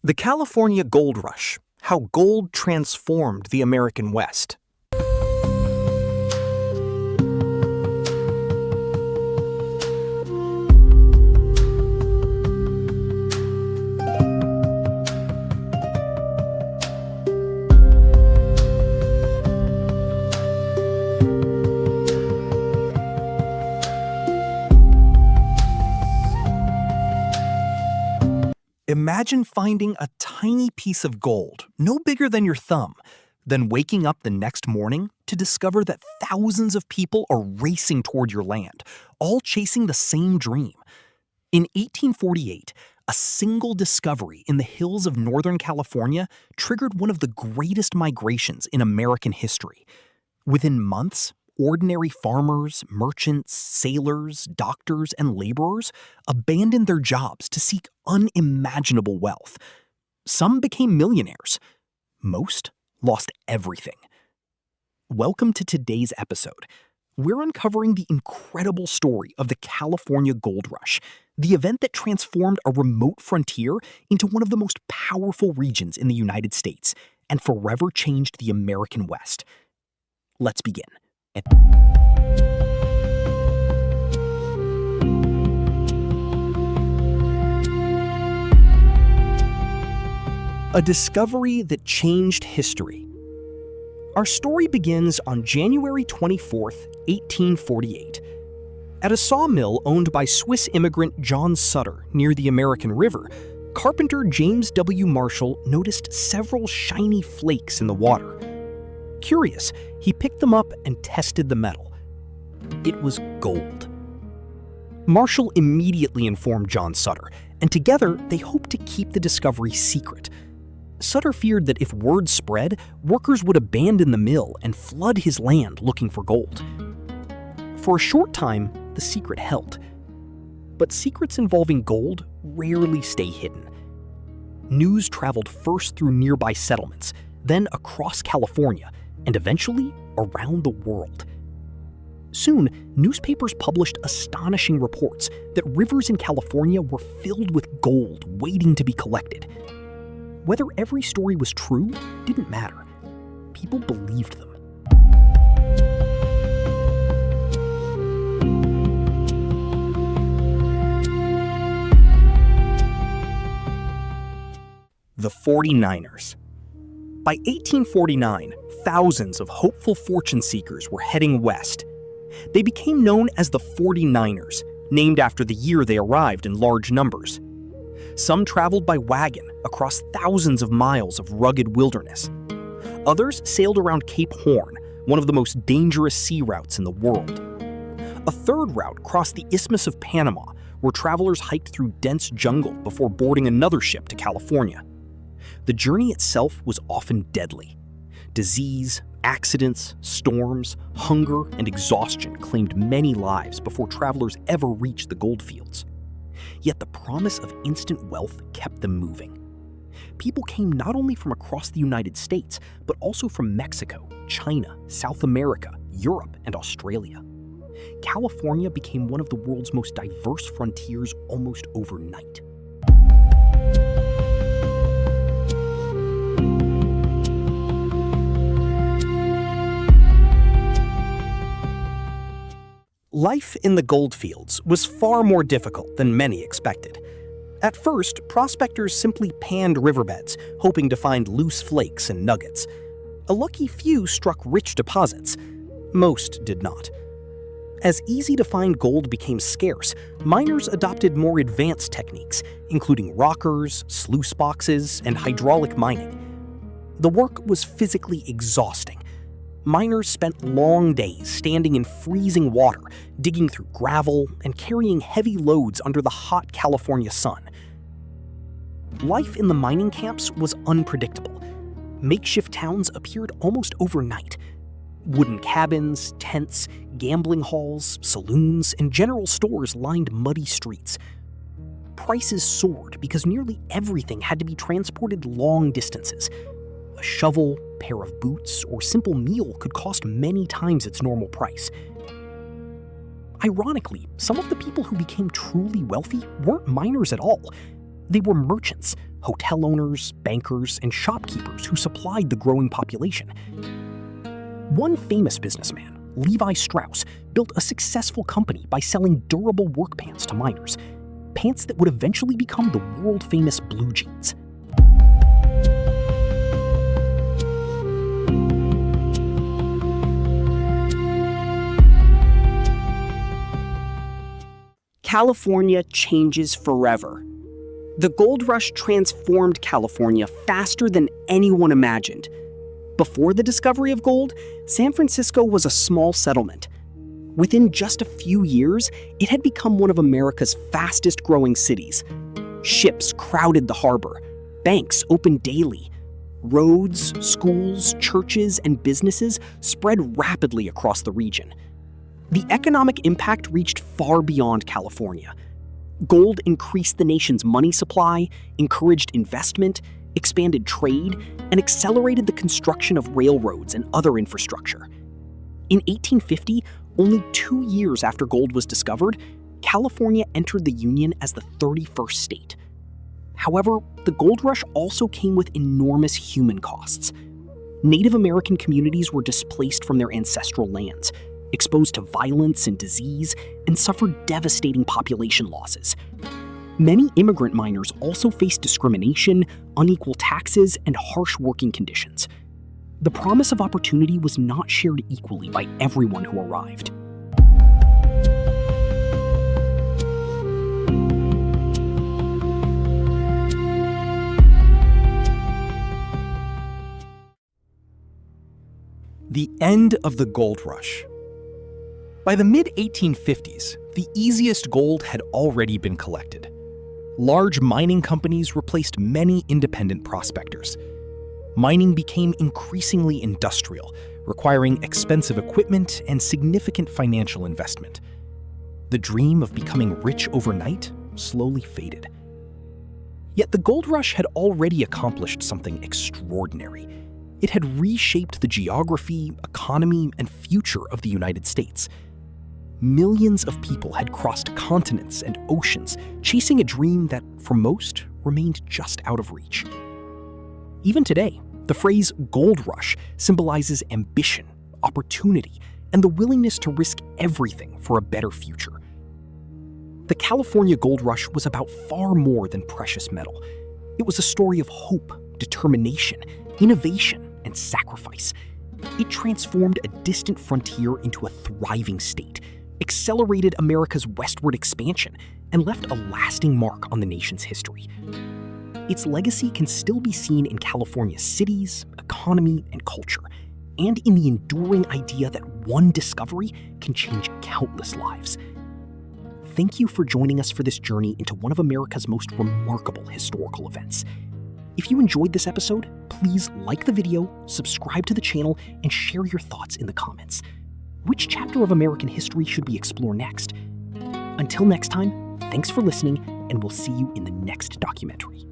The California Gold Rush, how gold transformed the American West. Imagine finding a tiny piece of gold, no bigger than your thumb, then waking up the next morning to discover that thousands of people are racing toward your land, all chasing the same dream. In 1848, a single discovery in the hills of Northern California triggered one of the greatest migrations in American history. Within months, ordinary farmers, merchants, sailors, doctors, and laborers abandoned their jobs to seek unimaginable wealth. Some became millionaires. Most lost everything. Welcome to today's episode. We're uncovering the incredible story of the California Gold Rush, the event that transformed a remote frontier into one of the most powerful regions in the United States and forever changed the American West. Let's begin. A discovery that changed history. Our story begins on January 24, 1848. At a sawmill owned by Swiss immigrant John Sutter near the American River, carpenter James W. Marshall noticed several shiny flakes in the water. Curious, he picked them up and tested the metal. It was gold. Marshall immediately informed John Sutter, and together they hoped to keep the discovery secret. Sutter feared that if word spread, workers would abandon the mill and flood his land looking for gold. For a short time, the secret held. But secrets involving gold rarely stay hidden. News traveled first through nearby settlements, then across California, and eventually around the world. Soon, newspapers published astonishing reports that rivers in California were filled with gold waiting to be collected. Whether every story was true didn't matter. People believed them. The 49ers. By 1849, thousands of hopeful fortune seekers were heading west. They became known as the 49ers, named after the year they arrived in large numbers. Some traveled by wagon across thousands of miles of rugged wilderness. Others sailed around Cape Horn, one of the most dangerous sea routes in the world. A third route crossed the Isthmus of Panama, where travelers hiked through dense jungle before boarding another ship to California. The journey itself was often deadly. Disease, accidents, storms, hunger, and exhaustion claimed many lives before travelers ever reached the goldfields. Yet the promise of instant wealth kept them moving. People came not only from across the United States, but also from Mexico, China, South America, Europe, and Australia. California became one of the world's most diverse frontiers almost overnight. Life in the goldfields was far more difficult than many expected. At first, prospectors simply panned riverbeds, hoping to find loose flakes and nuggets. A lucky few struck rich deposits. Most did not. As easy-to-find gold became scarce, miners adopted more advanced techniques, including rockers, sluice boxes, and hydraulic mining. The work was physically exhausting. Miners spent long days standing in freezing water, digging through gravel, and carrying heavy loads under the hot California sun. Life in the mining camps was unpredictable. Makeshift towns appeared almost overnight. Wooden cabins, tents, gambling halls, saloons, and general stores lined muddy streets. Prices soared because nearly everything had to be transported long distances. A shovel, pair of boots, or simple meal could cost many times its normal price. Ironically, some of the people who became truly wealthy weren't miners at all. They were merchants, hotel owners, bankers, and shopkeepers who supplied the growing population. One famous businessman, Levi Strauss, built a successful company by selling durable work pants to miners, pants that would eventually become the world-famous blue jeans. California changes forever. The gold rush transformed California faster than anyone imagined. Before the discovery of gold, San Francisco was a small settlement. Within just a few years, it had become one of America's fastest-growing cities. Ships crowded the harbor, banks opened daily. Roads, schools, churches, and businesses spread rapidly across the region. The economic impact reached far beyond California. Gold increased the nation's money supply, encouraged investment, expanded trade, and accelerated the construction of railroads and other infrastructure. In 1850, only 2 years after gold was discovered, California entered the Union as the 31st state. However, the gold rush also came with enormous human costs. Native American communities were displaced from their ancestral lands, exposed to violence and disease, and suffered devastating population losses. Many immigrant miners also faced discrimination, unequal taxes, and harsh working conditions. The promise of opportunity was not shared equally by everyone who arrived. The end of the gold rush. By the mid-1850s, the easiest gold had already been collected. Large mining companies replaced many independent prospectors. Mining became increasingly industrial, requiring expensive equipment and significant financial investment. The dream of becoming rich overnight slowly faded. Yet the gold rush had already accomplished something extraordinary. It had reshaped the geography, economy, and future of the United States. Millions of people had crossed continents and oceans, chasing a dream that, for most, remained just out of reach. Even today, the phrase gold rush symbolizes ambition, opportunity, and the willingness to risk everything for a better future. The California gold rush was about far more than precious metal. It was a story of hope, determination, innovation, and sacrifice. It transformed a distant frontier into a thriving state, accelerated America's westward expansion, and left a lasting mark on the nation's history. Its legacy can still be seen in California's cities, economy, and culture, and in the enduring idea that one discovery can change countless lives. Thank you for joining us for this journey into one of America's most remarkable historical events. If you enjoyed this episode, please like the video, subscribe to the channel, and share your thoughts in the comments. Which chapter of American history should we explore next? Until next time, thanks for listening, and we'll see you in the next documentary.